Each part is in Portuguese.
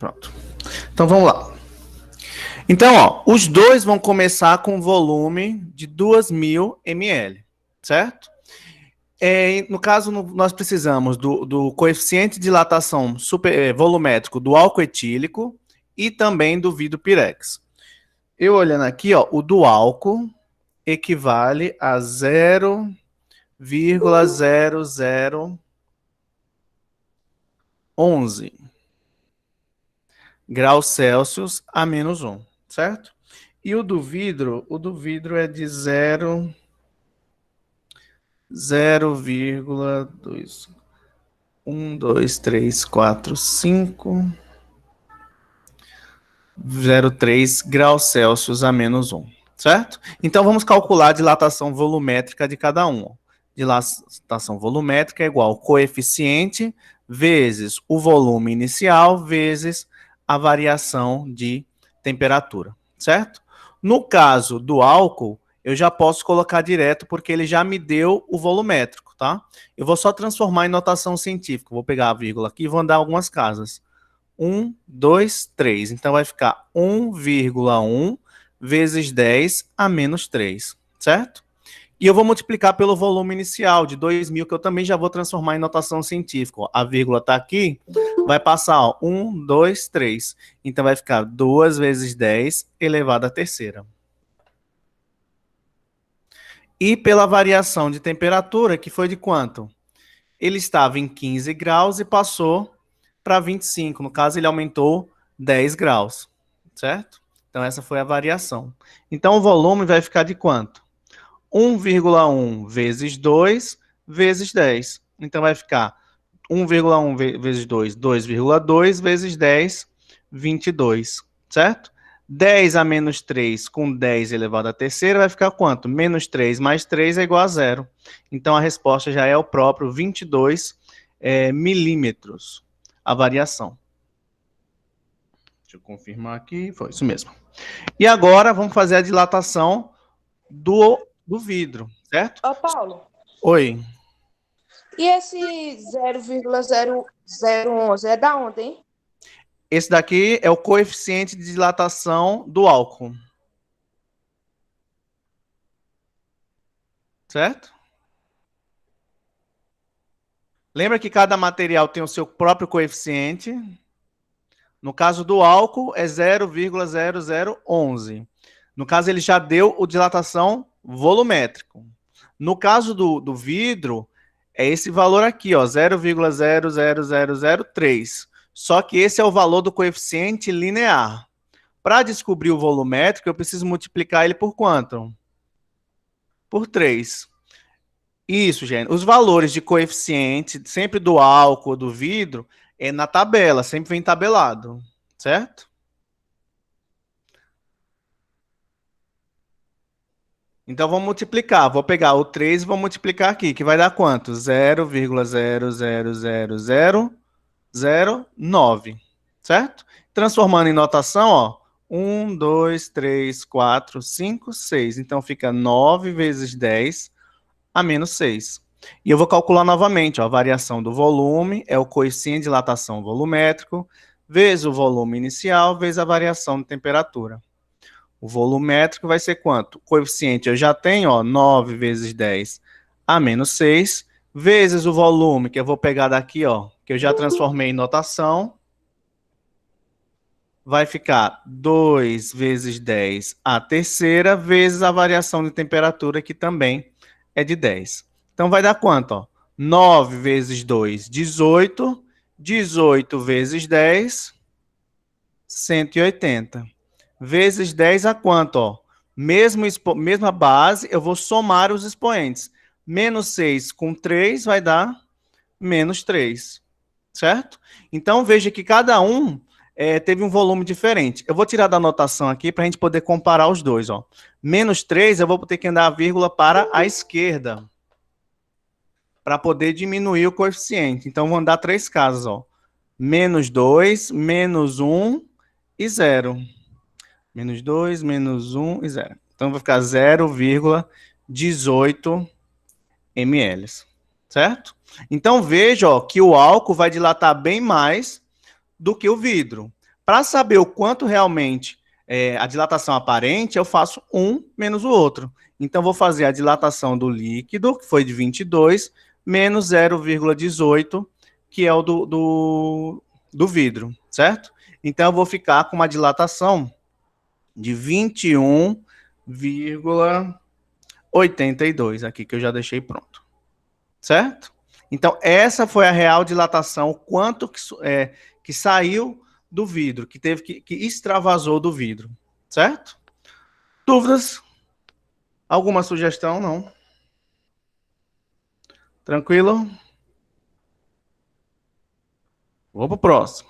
Pronto. Então, vamos lá. Então, ó, os dois vão começar com volume de 2.000 ml, certo? No caso, nós precisamos do coeficiente de dilatação volumétrico do álcool etílico e também do vidro pirex. Eu olhando aqui, ó, o do álcool equivale a 0,0011 graus Celsius a menos 1, certo? E o do vidro é de 0,2, 1, 2, 3, 4, 5, 0,3 graus Celsius a menos 1, certo? Então, vamos calcular a dilatação volumétrica de cada um. Dilatação volumétrica é igual ao coeficiente vezes o volume inicial vezes a variação de temperatura, certo? No caso do álcool, eu já posso colocar direto porque ele já me deu o volumétrico, tá? Eu vou só transformar em notação científica. Vou pegar a vírgula aqui e vou andar algumas casas. 1, 2, 3. Então, vai ficar 1,1 vezes 10 a menos 3, certo? E eu vou multiplicar pelo volume inicial de 2.000, que eu também já vou transformar em notação científica. Ó, a vírgula está aqui, vai passar, ó, 1, 2, 3. Então, vai ficar 2 vezes 10 elevado à terceira. E pela variação de temperatura, que foi de quanto? Ele estava em 15 graus e passou para 25. No caso, ele aumentou 10 graus, certo? Então, essa foi a variação. Então, o volume vai ficar de quanto? 1,1 vezes 2 vezes 10. Então, vai ficar 1,1 vezes 2, 2,2 vezes 10, 22, certo? 10 a menos 3 com 10 elevado à terceira vai ficar quanto? Menos 3 mais 3 é igual a 0. Então, a resposta já é o próprio 22 milímetros, a variação. Deixa eu confirmar aqui, foi isso mesmo. E agora, vamos fazer a dilatação do vidro, certo? Ô, Paulo. Oi. E esse 0,0011 é da onde, hein? Esse daqui é o coeficiente de dilatação do álcool. Certo? Lembra que cada material tem o seu próprio coeficiente. No caso do álcool, é 0,0011. No caso, ele já deu o dilatação volumétrico. No caso do vidro, é esse valor aqui, ó, 0,00003. Só que esse é o valor do coeficiente linear. Para descobrir o volumétrico, eu preciso multiplicar ele por quanto? Por 3. Isso, gente. Os valores de coeficiente, sempre do álcool, do vidro, é na tabela, sempre vem tabelado, certo? Então, vamos multiplicar. Vou pegar o 3 e vou multiplicar aqui, que vai dar quanto? 0,00009, certo? Transformando em notação, ó, 1, 2, 3, 4, 5, 6. Então, fica 9 vezes 10 a menos 6. E eu vou calcular novamente, ó, a variação do volume é o coeficiente de dilatação volumétrico, vezes o volume inicial, vezes a variação de temperatura. O volumétrico vai ser quanto? O coeficiente eu já tenho, ó, 9 vezes 10 a menos 6, vezes o volume, que eu vou pegar daqui, ó, que eu já transformei em notação, vai ficar 2 vezes 10 a terceira, vezes a variação de temperatura, que também é de 10. Então, vai dar quanto? Ó? 9 vezes 2, 18. 18 vezes 10, 180. Vezes 10 a quanto? Ó? Mesma base, eu vou somar os expoentes. Menos 6 com 3 vai dar menos 3. Certo? Então, veja que cada um teve um volume diferente. Eu vou tirar da anotação aqui para a gente poder comparar os dois. Ó. Menos 3, eu vou ter que andar a vírgula para a esquerda, para poder diminuir o coeficiente. Então, vou andar 3 casas. Ó. Menos 2, menos 1 e 0. Menos 2, menos 1 e 0. Então, vai ficar 0,18 ml. Certo? Então, veja ó, que o álcool vai dilatar bem mais do que o vidro. Para saber o quanto realmente a dilatação aparente, eu faço um menos o outro. Então, vou fazer a dilatação do líquido, que foi de 22, menos 0,18, que é o do vidro, certo? Então, eu vou ficar com uma dilatação de 21,82 aqui, que eu já deixei pronto. Certo? Então, essa foi a real dilatação, o quanto que saiu do vidro, que teve que extravasou do vidro. Certo? Dúvidas? Alguma sugestão? Não? Tranquilo? Vou pro próximo.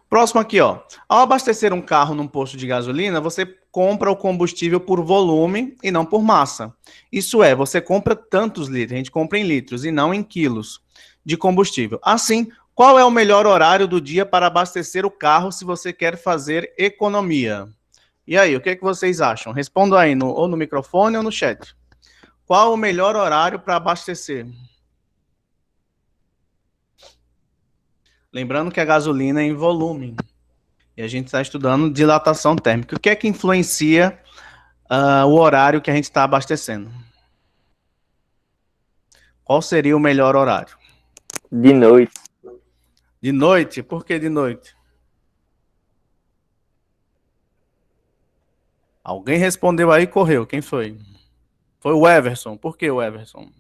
Próximo aqui, ó. Ao abastecer um carro num posto de gasolina, você compra o combustível por volume e não por massa. Isso é, você compra tantos litros, a gente compra em litros e não em quilos de combustível. Assim, qual é o melhor horário do dia para abastecer o carro se você quer fazer economia? E aí, o que é que vocês acham? Respondam aí ou no microfone ou no chat. Qual o melhor horário para abastecer? Lembrando que a gasolina é em volume. E a gente está estudando dilatação térmica. O que é que influencia o horário que a gente está abastecendo? Qual seria o melhor horário? De noite. De noite? Por que de noite? Alguém respondeu aí e correu. Quem foi? Foi o Everson. Por que o Everson?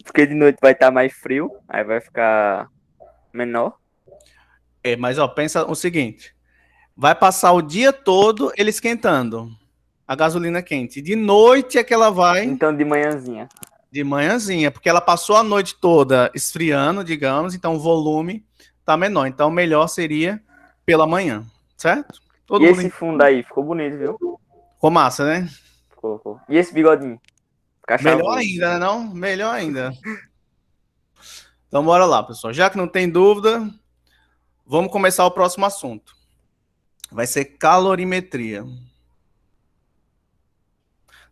Porque de noite vai estar mais frio, aí vai ficar menor. Mas ó, pensa o seguinte. Vai passar o dia todo ele esquentando. A gasolina quente. De noite é que ela vai... Então de manhãzinha. De manhãzinha, porque ela passou a noite toda esfriando, digamos, então o volume tá menor. Então, o melhor seria pela manhã, certo? Todo e mundo esse fundo aí, ficou bonito, viu? Ficou massa, né? Ficou. E esse bigodinho? Melhor ainda, né, não? Melhor ainda. Então, bora lá, pessoal. Já que não tem dúvida, vamos começar o próximo assunto. Vai ser calorimetria.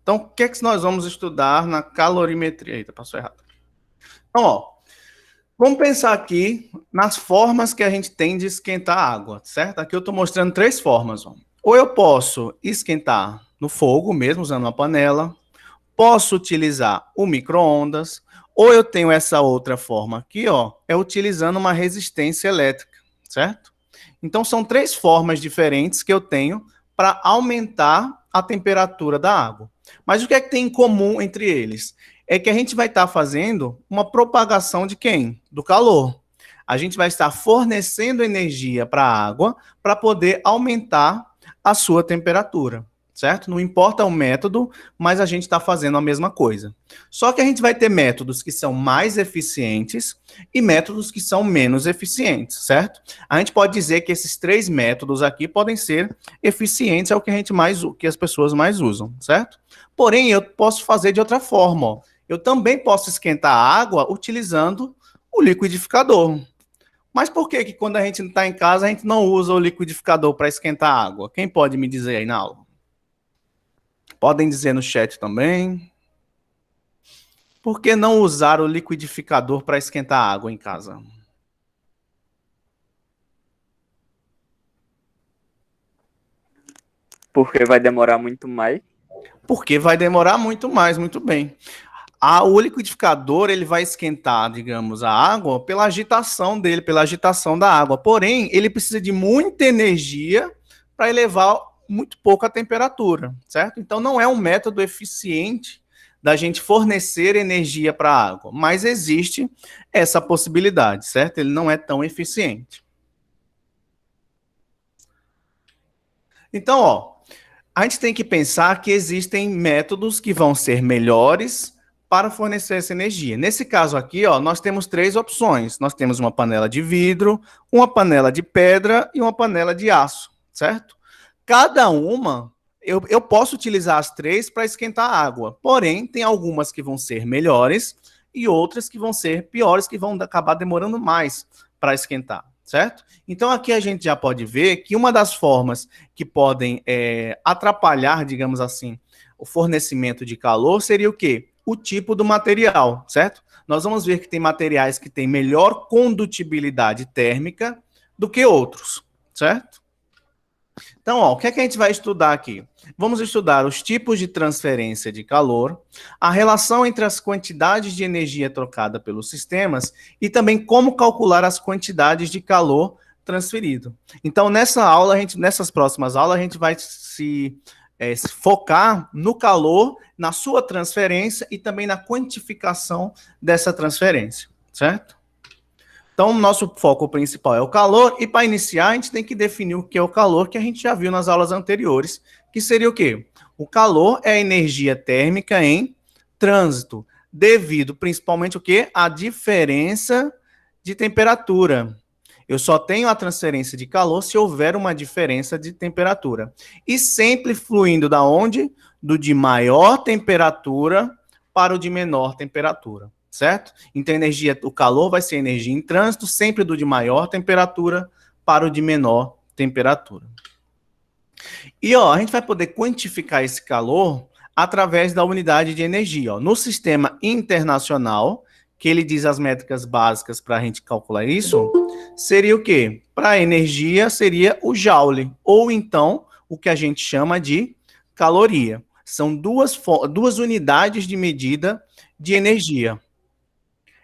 Então, o que é que nós vamos estudar na calorimetria? Eita, passou errado. Então, ó, vamos pensar aqui nas formas que a gente tem de esquentar a água, certo? Aqui eu estou mostrando 3 formas. Ó. Ou eu posso esquentar no fogo mesmo, usando uma panela. Posso utilizar o micro-ondas. Ou eu tenho essa outra forma aqui, ó, é utilizando uma resistência elétrica, certo? Então, são 3 formas diferentes que eu tenho para aumentar a temperatura da água. Mas o que é que tem em comum entre eles? É que a gente vai estar fazendo uma propagação de quem? Do calor. A gente vai estar fornecendo energia para a água para poder aumentar a sua temperatura, certo? Não importa o método, mas a gente está fazendo a mesma coisa. Só que a gente vai ter métodos que são mais eficientes e métodos que são menos eficientes, certo? A gente pode dizer que esses 3 métodos aqui podem ser eficientes, é o que que as pessoas mais usam, certo? Porém, eu posso fazer de outra forma, ó. Eu também posso esquentar a água utilizando o liquidificador. Mas por que quando a gente está em casa, a gente não usa o liquidificador para esquentar a água? Quem pode me dizer aí na aula? Podem dizer no chat também. Por que não usar o liquidificador para esquentar a água em casa? Porque vai demorar muito mais. Porque vai demorar muito mais, muito bem. O liquidificador, ele vai esquentar, digamos, a água pela agitação dele, pela agitação da água. Porém, ele precisa de muita energia para elevar muito pouco a temperatura, certo? Então, não é um método eficiente da gente fornecer energia para a água, mas existe essa possibilidade, certo? Ele não é tão eficiente. Então, ó, a gente tem que pensar que existem métodos que vão ser melhores para fornecer essa energia. Nesse caso aqui, ó, nós temos 3 opções. Nós temos uma panela de vidro, uma panela de pedra e uma panela de aço, certo? Cada uma, eu posso utilizar as 3 para esquentar a água, porém, tem algumas que vão ser melhores e outras que vão ser piores, que vão acabar demorando mais para esquentar, certo? Então, aqui a gente já pode ver que uma das formas que podem atrapalhar, digamos assim, o fornecimento de calor seria o quê? o tipo do material, certo? Nós vamos ver que tem materiais que têm melhor condutibilidade térmica do que outros, certo? Então, ó, o que é que a gente vai estudar aqui? Vamos estudar os tipos de transferência de calor, a relação entre as quantidades de energia trocada pelos sistemas e também como calcular as quantidades de calor transferido. Então, nessas próximas aulas, a gente vai se focar no calor, na sua transferência e também na quantificação dessa transferência, certo? Então, o nosso foco principal é o calor, e para iniciar, a gente tem que definir o que é o calor, que a gente já viu nas aulas anteriores, que seria o quê? O calor é a energia térmica em trânsito, devido principalmente o quê? A diferença de temperatura. Eu só tenho a transferência de calor se houver uma diferença de temperatura. E sempre fluindo da onde? Do de maior temperatura para o de menor temperatura. Certo? Então, o calor vai ser energia em trânsito, sempre do de maior temperatura para o de menor temperatura. E, ó, a gente vai poder quantificar esse calor através da unidade de energia. Ó. No sistema internacional, que ele diz as métricas básicas para a gente calcular isso, seria o quê? Para a energia, seria o joule, ou então, o que a gente chama de caloria. São duas unidades de medida de energia.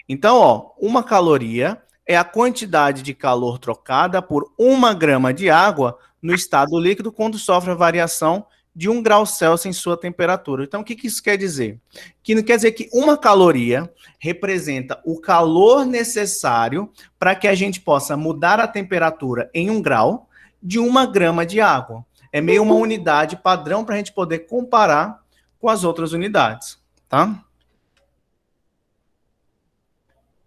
Então, ó, uma caloria é a quantidade de calor trocada por 1 grama de água no estado líquido quando sofre a variação de 1 grau Celsius em sua temperatura. Então, o que isso quer dizer? Que não quer dizer que uma caloria representa o calor necessário para que a gente possa mudar a temperatura em 1 grau de 1 grama de água. É meio uma unidade padrão para a gente poder comparar com as outras unidades, tá?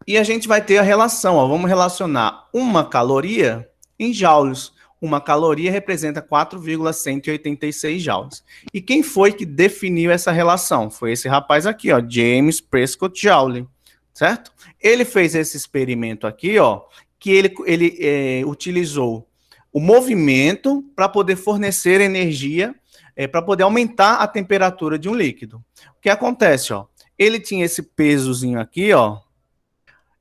E a gente vai ter a relação, ó, vamos relacionar uma caloria em joules. Uma caloria representa 4,186 joules. E quem foi que definiu essa relação? Foi esse rapaz aqui, ó, James Prescott Joule, certo? Ele fez esse experimento aqui, ó, que ele utilizou o movimento para poder fornecer energia, para poder aumentar a temperatura de um líquido. O que acontece, ó? Ele tinha esse pesozinho aqui, ó,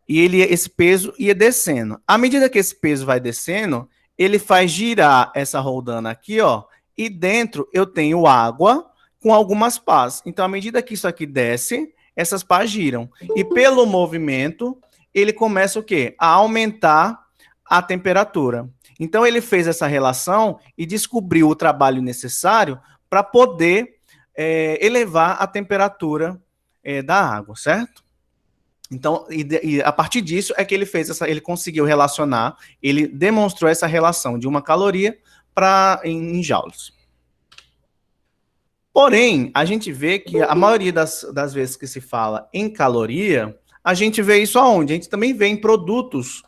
e esse peso ia descendo. À medida que esse peso vai descendo, ele faz girar essa roldana aqui, ó, e dentro eu tenho água com algumas pás. Então, à medida que isso aqui desce, essas pás giram. E pelo movimento, ele começa o quê? A aumentar a temperatura. Então, ele fez essa relação e descobriu o trabalho necessário para poder elevar a temperatura da água, certo? Então, e a partir disso é que ele conseguiu relacionar, ele demonstrou essa relação de uma caloria em joules. Porém, a gente vê que a maioria das vezes que se fala em caloria, a gente vê isso aonde? A gente também vê em produtos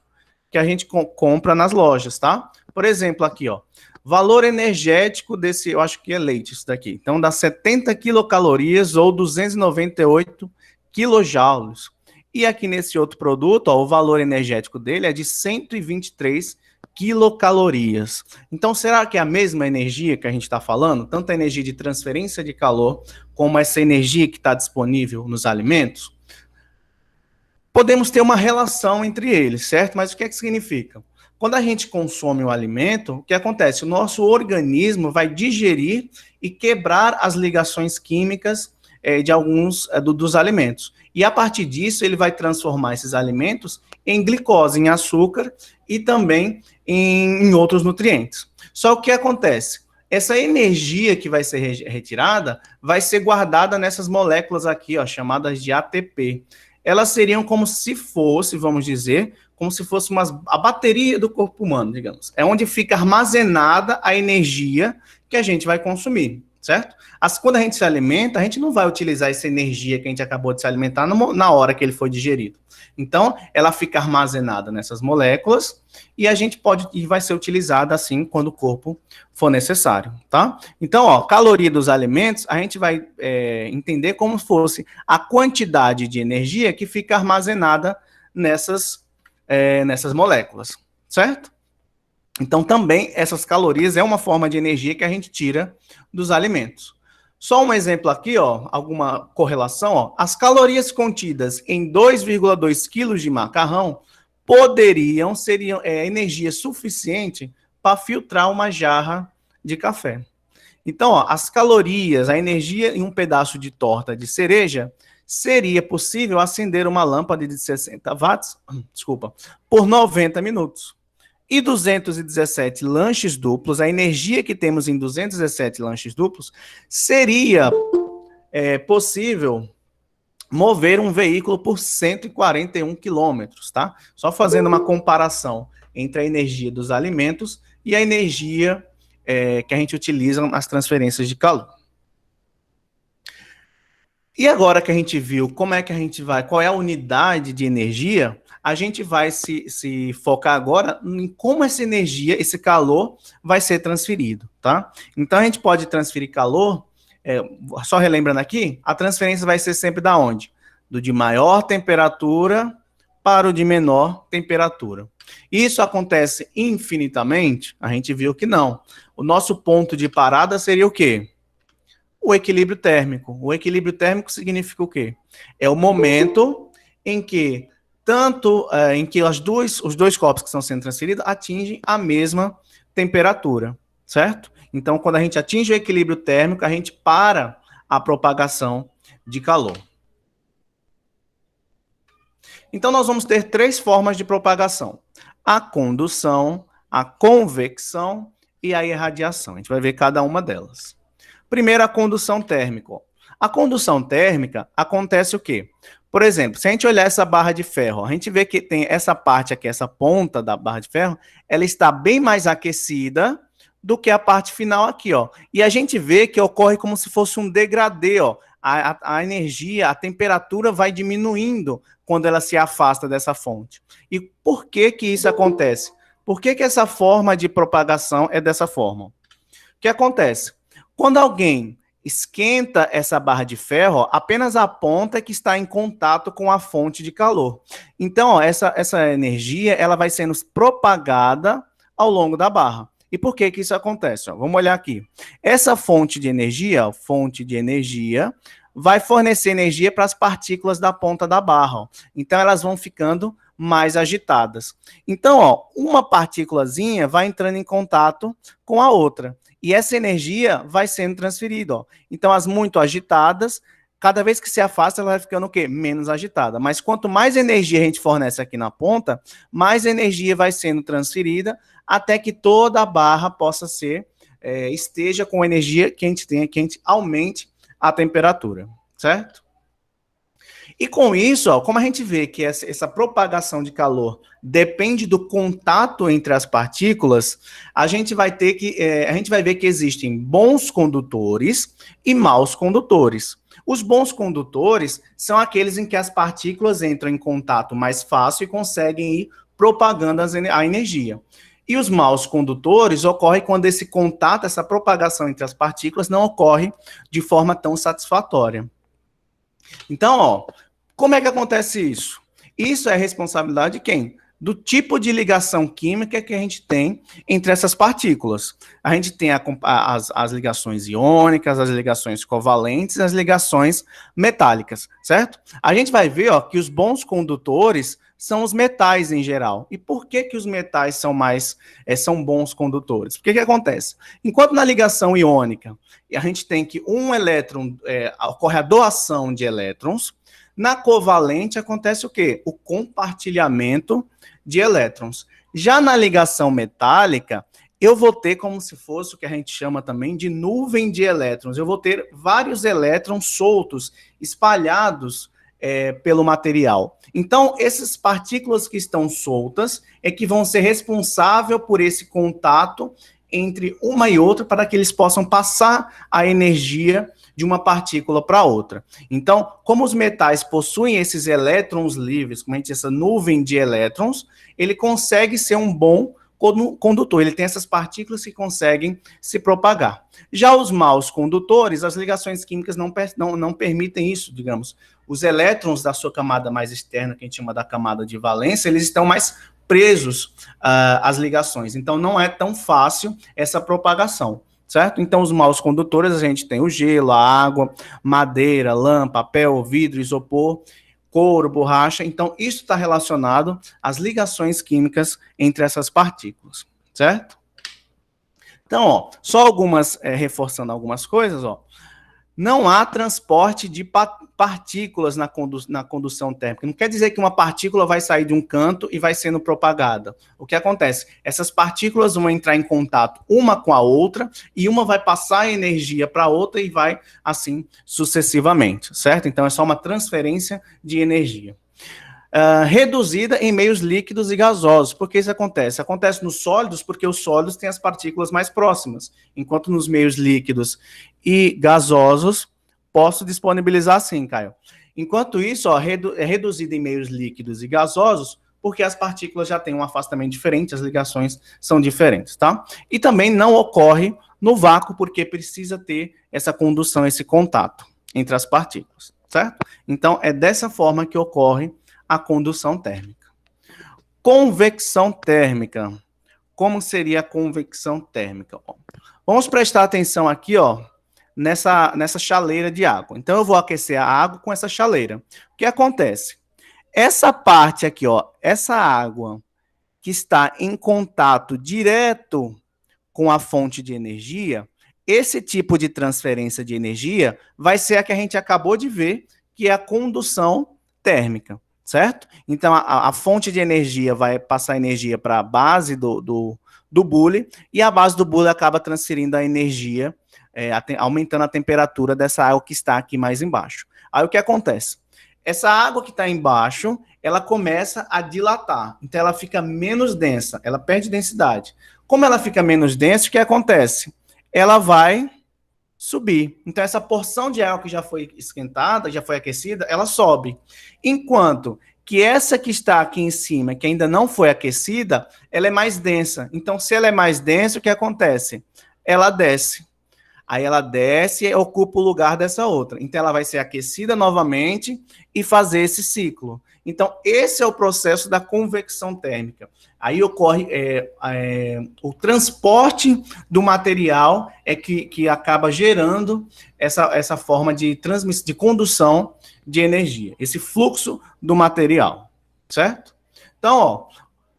que a gente compra nas lojas, tá? Por exemplo, aqui, ó, valor energético desse, eu acho que é leite isso daqui. Então, dá 70 quilocalorias ou 298 quilojoules. E aqui nesse outro produto, ó, o valor energético dele é de 123 quilocalorias. Então, será que é a mesma energia que a gente está falando? Tanto a energia de transferência de calor, como essa energia que está disponível nos alimentos? Podemos ter uma relação entre eles, certo? Mas o que é que significa? Quando a gente consome o alimento, o que acontece? O nosso organismo vai digerir e quebrar as ligações químicas de alguns dos alimentos. E a partir disso, ele vai transformar esses alimentos em glicose, em açúcar e também em outros nutrientes. Só que o que acontece? Essa energia que vai ser retirada vai ser guardada nessas moléculas aqui, ó, chamadas de ATP. Elas seriam como se fosse, vamos dizer, como se fosse a bateria do corpo humano, digamos. É onde fica armazenada a energia que a gente vai consumir, certo? Quando a gente se alimenta, a gente não vai utilizar essa energia que a gente acabou de se alimentar na hora que ele foi digerido. Então, ela fica armazenada nessas moléculas e vai ser utilizada assim quando o corpo for necessário, tá? Então, ó, caloria dos alimentos, a gente vai entender como se fosse a quantidade de energia que fica armazenada nessas moléculas, certo? Então, também, essas calorias é uma forma de energia que a gente tira dos alimentos. Só um exemplo aqui, ó, alguma correlação, ó. As calorias contidas em 2,2 quilos de macarrão seriam energia suficiente para filtrar uma jarra de café. Então, ó, as calorias, a energia em um pedaço de torta de cereja, seria possível acender uma lâmpada de 60 watts, por 90 minutos. E 217 lanches duplos, a energia que temos em 217 lanches duplos, seria possível mover um veículo por 141 quilômetros, tá? Só fazendo uma comparação entre a energia dos alimentos e a energia que a gente utiliza nas transferências de calor. E agora que a gente viu como é que a gente vai, qual é a unidade de energia, a gente vai se focar agora em como essa energia, esse calor, vai ser transferido, tá? Então, a gente pode transferir calor, só relembrando aqui, a transferência vai ser sempre da onde? Do de maior temperatura para o de menor temperatura. Isso acontece infinitamente? A gente viu que não. O nosso ponto de parada seria o quê? O equilíbrio térmico. O equilíbrio térmico significa o quê? É o momento em que os dois corpos que estão sendo transferidos atingem a mesma temperatura, certo? Então, quando a gente atinge o equilíbrio térmico, a gente para a propagação de calor. Então, nós vamos ter três formas de propagação: a condução, a convecção e a irradiação. A gente vai ver cada uma delas. Primeiro, a condução térmica. A condução térmica acontece o quê? Por exemplo, se a gente olhar essa barra de ferro, a gente vê que tem essa parte aqui, essa ponta da barra de ferro, ela está bem mais aquecida do que a parte final aqui, ó. E a gente vê que ocorre como se fosse um degradê, ó. A energia, a temperatura vai diminuindo quando ela se afasta dessa fonte. E por que que isso acontece? Por que que essa forma de propagação é dessa forma? O que acontece? Quando alguém esquenta essa barra de ferro, ó, apenas a ponta que está em contato com a fonte de calor. Então, ó, essa energia ela vai sendo propagada ao longo da barra. E por que que isso acontece? Ó, vamos olhar aqui. Essa fonte de energia, vai fornecer energia para as partículas da ponta da barra. Ó. Então, elas vão ficando mais agitadas. Então, ó, uma partículazinha vai entrando em contato com a outra. E essa energia vai sendo transferida. Ó. Então, as muito agitadas, cada vez que se afasta, ela vai ficando o quê? Menos agitada. Mas quanto mais energia a gente fornece aqui na ponta, mais energia vai sendo transferida até que toda a barra possa esteja com energia que a gente tenha, que a gente aumente a temperatura, certo? E com isso, ó, como a gente vê que essa propagação de calor depende do contato entre as partículas, a gente vai ver que existem bons condutores e maus condutores. Os bons condutores são aqueles em que as partículas entram em contato mais fácil e conseguem ir propagando a energia. E os maus condutores ocorrem quando esse contato, essa propagação entre as partículas não ocorre de forma tão satisfatória. Então, ó, como é que acontece isso? Isso é responsabilidade de quem? Do tipo de ligação química que a gente tem entre essas partículas. A gente tem as ligações iônicas, as ligações covalentes, as ligações metálicas, certo? A gente vai ver, ó, que os bons condutores são os metais em geral. E por que que os metais são bons condutores? Porque que acontece? Enquanto na ligação iônica a gente tem que um elétron, ocorre a doação de elétrons, na covalente acontece o quê? O compartilhamento de elétrons. Já na ligação metálica, eu vou ter como se fosse o que a gente chama também de nuvem de elétrons. Eu vou ter vários elétrons soltos, espalhados pelo material. Então, essas partículas que estão soltas é que vão ser responsáveis por esse contato entre uma e outra para que eles possam passar a energia de uma partícula para outra. Então, como os metais possuem esses elétrons livres, como a gente diz, essa nuvem de elétrons, ele consegue ser um bom condutor. Ele tem essas partículas que conseguem se propagar. Já os maus condutores, as ligações químicas não permitem isso, digamos. Os elétrons da sua camada mais externa, que a gente chama da camada de valência, eles estão mais presos às ligações. Então, não é tão fácil essa propagação. certo? Então, os maus condutores, a gente tem o gelo, a água, madeira, lã, papel, vidro, isopor, couro, borracha. Então, isso está relacionado às ligações químicas entre essas partículas, certo? Então, ó, só algumas, reforçando algumas coisas, ó. Não há transporte de partículas na condução térmica. Não quer dizer que uma partícula vai sair de um canto e vai sendo propagada. O que acontece? Essas partículas vão entrar em contato uma com a outra e uma vai passar a energia para a outra e vai assim sucessivamente, certo? Então é só uma transferência de energia. Reduzida em meios líquidos e gasosos. Por que isso acontece? Acontece nos sólidos porque os sólidos têm as partículas mais próximas, enquanto nos meios líquidos e gasosos, posso disponibilizar sim, Caio. Enquanto isso, ó, é reduzida em meios líquidos e gasosos porque as partículas já têm um afastamento diferente, as ligações são diferentes, tá? E também não ocorre no vácuo porque precisa ter essa condução, esse contato entre as partículas, certo? Então, é dessa forma que ocorre a condução térmica. Convecção térmica. Como seria a convecção térmica? Ó, vamos prestar atenção aqui, ó, nessa chaleira de água. Então, eu vou aquecer a água com essa chaleira. O que acontece? Essa parte aqui, ó, essa água que está em contato direto com a fonte de energia, esse tipo de transferência de energia vai ser a que a gente acabou de ver, que é a condução térmica. Certo? Então, a fonte de energia vai passar energia para a base do bule, e a base do bule acaba transferindo a energia, aumentando a temperatura dessa água que está aqui mais embaixo. Aí, o que acontece? Essa água que está embaixo, ela começa a dilatar. Então, ela fica menos densa, ela perde densidade. Como ela fica menos densa, o que acontece? Ela vai subir. Então, essa porção de água que já foi esquentada, já foi aquecida, ela sobe. Enquanto que essa que está aqui em cima, que ainda não foi aquecida, ela é mais densa. Então, se ela é mais densa, o que acontece? Ela desce. Aí ela desce e ocupa o lugar dessa outra. Então, ela vai ser aquecida novamente e fazer esse ciclo. Então, esse é o processo da convecção térmica. Aí ocorre o transporte do material que acaba gerando essa forma de transmissão, de condução de energia, esse fluxo do material, certo? Então, ó,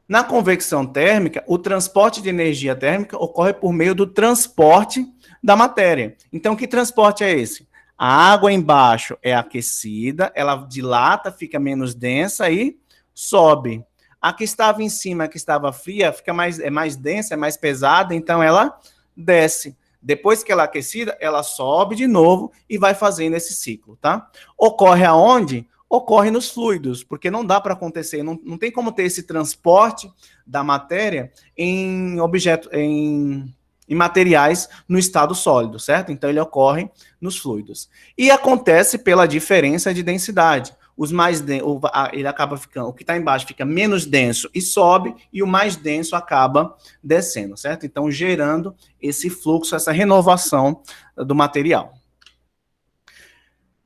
na convecção térmica, o transporte de energia térmica ocorre por meio do transporte da matéria. Então, que transporte é esse? A água embaixo é aquecida, ela dilata, fica menos densa e sobe. A que estava em cima, a que estava fria, é mais densa, é mais pesada, então ela desce. Depois que ela é aquecida, ela sobe de novo e vai fazendo esse ciclo, tá? Ocorre aonde? Ocorre nos fluidos, porque não dá para acontecer, não tem como ter esse transporte da matéria em materiais no estado sólido, certo? Então, ele ocorre nos fluidos. E acontece pela diferença de densidade. Ele acaba ficando, o que está embaixo fica menos denso e sobe, e o mais denso acaba descendo, certo? Então, gerando esse fluxo, essa renovação do material.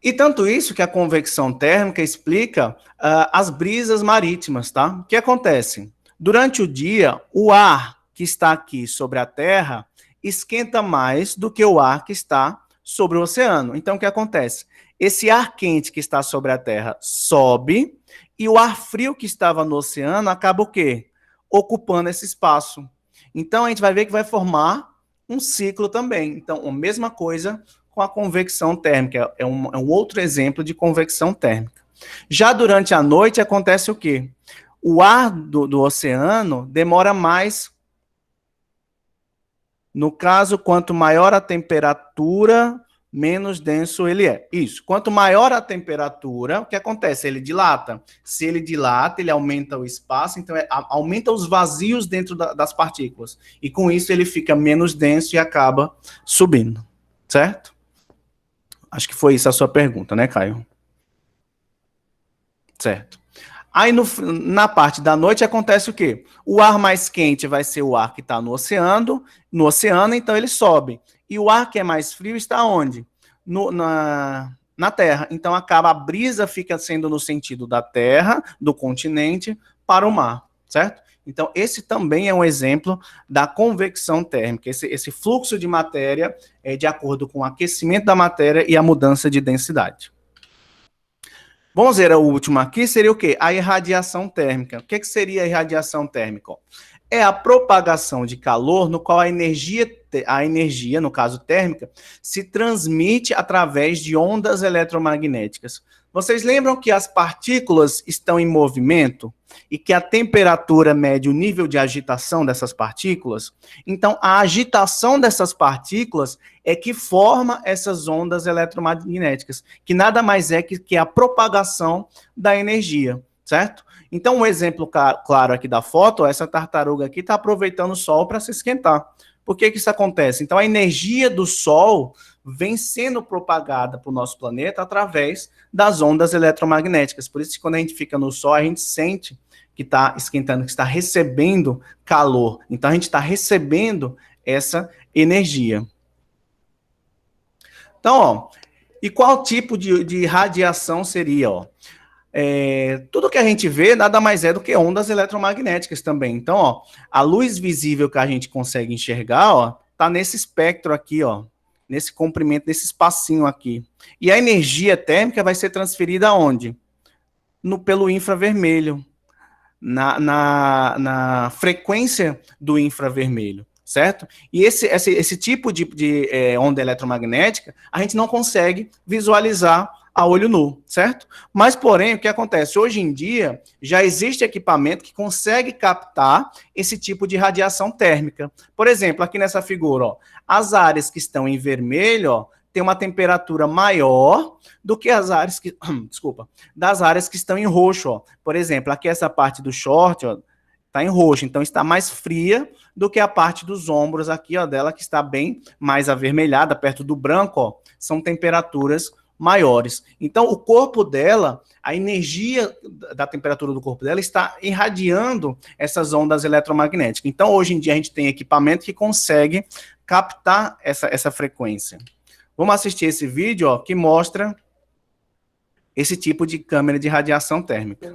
E tanto isso que a convecção térmica explica as brisas marítimas, tá? O que acontece? Durante o dia, o ar que está aqui sobre a Terra esquenta mais do que o ar que está sobre o oceano. Então, o que acontece? Esse ar quente que está sobre a Terra sobe e o ar frio que estava no oceano acaba o quê? Ocupando esse espaço. Então, a gente vai ver que vai formar um ciclo também. Então, a mesma coisa com a convecção térmica. É um outro exemplo de convecção térmica. Já durante a noite acontece o quê? O ar do oceano demora mais. No caso, quanto maior a temperatura, menos denso ele é. Isso. Quanto maior a temperatura, o que acontece? Ele dilata. Se ele dilata, ele aumenta o espaço, então aumenta os vazios dentro das partículas. E com isso ele fica menos denso e acaba subindo. Certo? Acho que foi isso a sua pergunta, né, Caio? Certo. Aí, na parte da noite, acontece o quê? O ar mais quente vai ser o ar que está no oceano, então ele sobe. E o ar que é mais frio está onde? Na Terra. Então, a brisa fica sendo no sentido da Terra, do continente, para o mar, certo? Então, esse também é um exemplo da convecção térmica, esse fluxo de matéria de acordo com o aquecimento da matéria e a mudança de densidade. Vamos ver o último aqui, seria o quê? A irradiação térmica. O que seria a irradiação térmica? É a propagação de calor no qual a energia, no caso térmica, se transmite através de ondas eletromagnéticas. Vocês lembram que as partículas estão em movimento e que a temperatura mede o nível de agitação dessas partículas? Então, a agitação dessas partículas é que forma essas ondas eletromagnéticas, que nada mais é que a propagação da energia, certo? Então, um exemplo claro aqui da foto, essa tartaruga aqui está aproveitando o sol para se esquentar. Por que isso acontece? Então, a energia do sol vem sendo propagada para o nosso planeta através das ondas eletromagnéticas. Por isso que quando a gente fica no sol, a gente sente que está esquentando, que está recebendo calor. Então, a gente está recebendo essa energia. Então, ó, e qual tipo de radiação seria, ó? Tudo que a gente vê nada mais é do que ondas eletromagnéticas também. Então, ó, a luz visível que a gente consegue enxergar, ó, tá nesse espectro aqui, ó, nesse comprimento, nesse espacinho aqui. E a energia térmica vai ser transferida aonde? Pelo infravermelho, na frequência do infravermelho, certo? E esse tipo de onda eletromagnética a gente não consegue visualizar a olho nu, certo? Mas, porém, o que acontece? Hoje em dia, já existe equipamento que consegue captar esse tipo de radiação térmica. Por exemplo, aqui nessa figura, ó, as áreas que estão em vermelho, ó, tem uma temperatura maior do que as áreas que, das áreas que estão em roxo, ó. Por exemplo, aqui essa parte do short, ó, está em roxo, então está mais fria do que a parte dos ombros aqui, ó, dela, que está bem mais avermelhada, perto do branco, ó, são temperaturas maiores. Então, o corpo dela, a energia da temperatura do corpo dela está irradiando essas ondas eletromagnéticas. Então, hoje em dia, a gente tem equipamento que consegue captar essa frequência. Vamos assistir esse vídeo, ó, que mostra esse tipo de câmera de radiação térmica.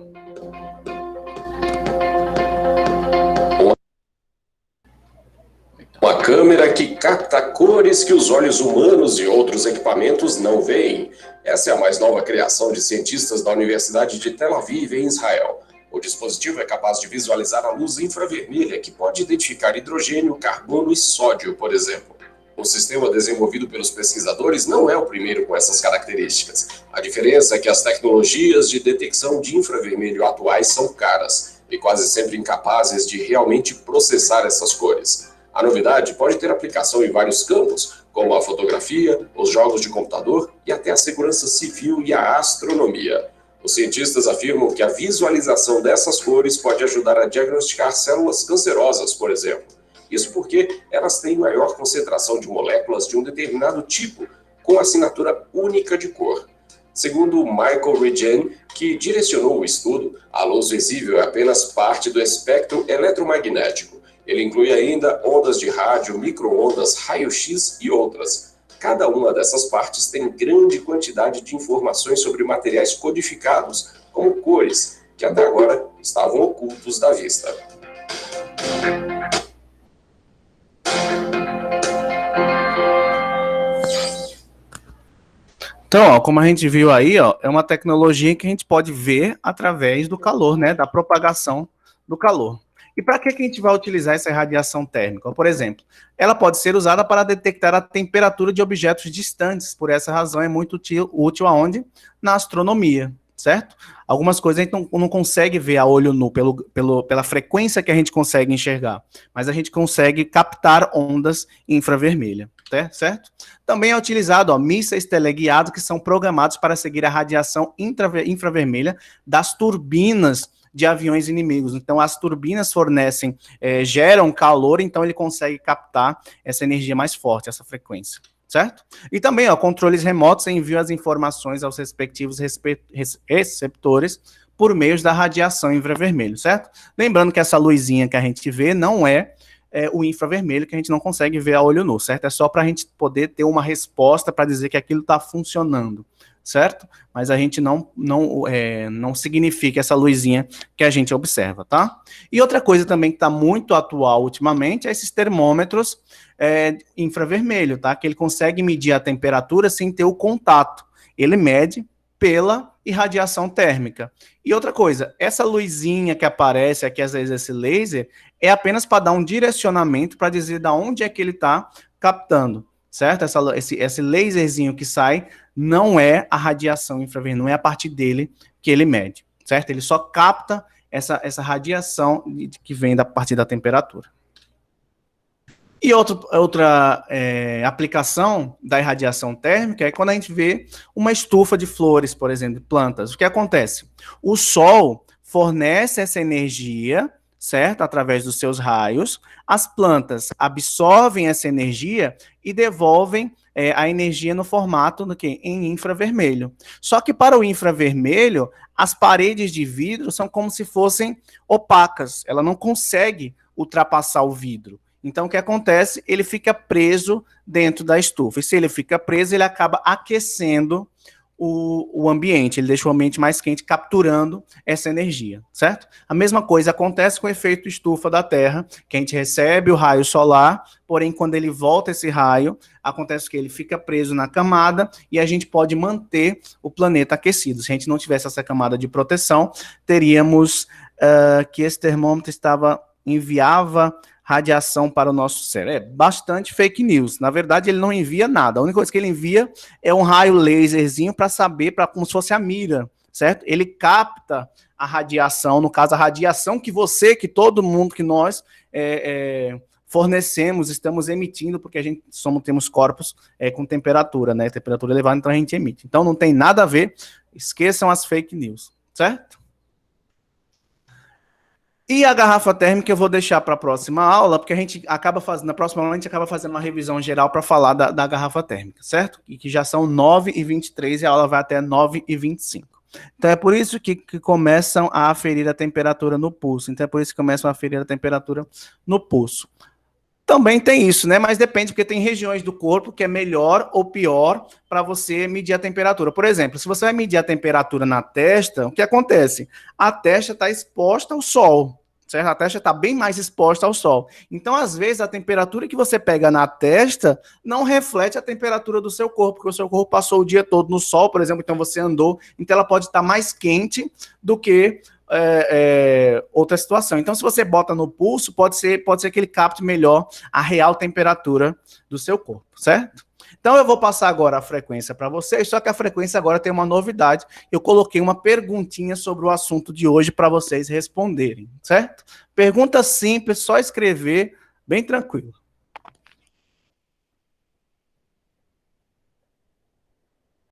Uma câmera que capta cores que os olhos humanos e outros equipamentos não veem. Essa é a mais nova criação de cientistas da Universidade de Tel Aviv, em Israel. O dispositivo é capaz de visualizar a luz infravermelha, que pode identificar hidrogênio, carbono e sódio, por exemplo. O sistema desenvolvido pelos pesquisadores não é o primeiro com essas características. A diferença é que as tecnologias de detecção de infravermelho atuais são caras e quase sempre incapazes de realmente processar essas cores. A novidade pode ter aplicação em vários campos, como a fotografia, os jogos de computador e até a segurança civil e a astronomia. Os cientistas afirmam que a visualização dessas cores pode ajudar a diagnosticar células cancerosas, por exemplo. Isso porque elas têm maior concentração de moléculas de um determinado tipo, com assinatura única de cor. Segundo Michael Regen, que direcionou o estudo, a luz visível é apenas parte do espectro eletromagnético. Ele inclui ainda ondas de rádio, micro-ondas, raio-x e outras. Cada uma dessas partes tem grande quantidade de informações sobre materiais codificados, como cores, que até agora estavam ocultos da vista. Então, ó, como a gente viu aí, ó, é uma tecnologia que a gente pode ver através do calor, né, da propagação do calor. E para que a gente vai utilizar essa radiação térmica? Por exemplo, ela pode ser usada para detectar a temperatura de objetos distantes. Por essa razão, é muito útil aonde? Na astronomia, certo? Algumas coisas a gente não consegue ver a olho nu, pela frequência que a gente consegue enxergar, mas a gente consegue captar ondas infravermelhas, certo? Também é utilizado, ó, mísseis teleguiados que são programados para seguir a radiação infravermelha das turbinas de aviões inimigos. Então, as turbinas fornecem, geram calor, então ele consegue captar essa energia mais forte, essa frequência, certo? E também, ó, controles remotos enviam as informações aos respectivos receptores por meio da radiação infravermelho, certo? Lembrando que essa luzinha que a gente vê não é o infravermelho, que a gente não consegue ver a olho nu, certo? É só para a gente poder ter uma resposta para dizer que aquilo está funcionando, certo? Mas a gente não significa essa luzinha que a gente observa, tá? E outra coisa também que está muito atual ultimamente é esses termômetros infravermelho, tá? Que ele consegue medir a temperatura sem ter o contato. Ele mede pela irradiação térmica. E outra coisa, essa luzinha que aparece aqui, às vezes esse laser, é apenas para dar um direcionamento para dizer de onde é que ele está captando, certo? Esse laserzinho que sai não é a radiação infravermelha, não é a partir dele que ele mede, certo? Ele só capta essa radiação que vem da partir da temperatura. E outra aplicação da irradiação térmica é quando a gente vê uma estufa de flores, por exemplo, de plantas. O que acontece? O Sol fornece essa energia, certo? Através dos seus raios. As plantas absorvem essa energia e devolvem a energia no formato do quê? Em infravermelho. Só que para o infravermelho, as paredes de vidro são como se fossem opacas. Ela não consegue ultrapassar o vidro. Então, o que acontece? Ele fica preso dentro da estufa. E se ele fica preso, ele acaba aquecendo o ambiente. Ele deixa o ambiente mais quente, capturando essa energia, certo? A mesma coisa acontece com o efeito estufa da Terra, que a gente recebe o raio solar, porém, quando ele volta esse raio, acontece que ele fica preso na camada e a gente pode manter o planeta aquecido. Se a gente não tivesse essa camada de proteção, teríamos que esse termômetro enviava radiação para o nosso cérebro. É bastante fake news. Na verdade, ele não envia nada. A única coisa que ele envia é um raio laserzinho para saber, como se fosse a mira, certo? Ele capta a radiação, no caso, a radiação que todo mundo, que nós fornecemos, estamos emitindo, porque temos corpos com temperatura, né? Temperatura elevada, então a gente emite. Então não tem nada a ver, esqueçam as fake news, certo? E a garrafa térmica eu vou deixar para a próxima aula, porque na próxima aula a gente acaba fazendo uma revisão geral para falar da garrafa térmica, certo? E que já são 9h23 e a aula vai até 9h25. Então é por isso que começam a aferir a temperatura no pulso. Também tem isso, né? Mas depende, porque tem regiões do corpo que é melhor ou pior para você medir a temperatura. Por exemplo, se você vai medir a temperatura na testa, o que acontece? A testa está exposta ao sol, certo? A testa está bem mais exposta ao sol. Então, às vezes, a temperatura que você pega na testa não reflete a temperatura do seu corpo, porque o seu corpo passou o dia todo no sol, por exemplo, então você andou, então ela pode estar mais quente do que outra situação. Então, se você bota no pulso, pode ser que ele capte melhor a real temperatura do seu corpo, certo? Então, eu vou passar agora a frequência para vocês, só que a frequência agora tem uma novidade. Eu coloquei uma perguntinha sobre o assunto de hoje para vocês responderem, certo? Pergunta simples, só escrever, bem tranquilo.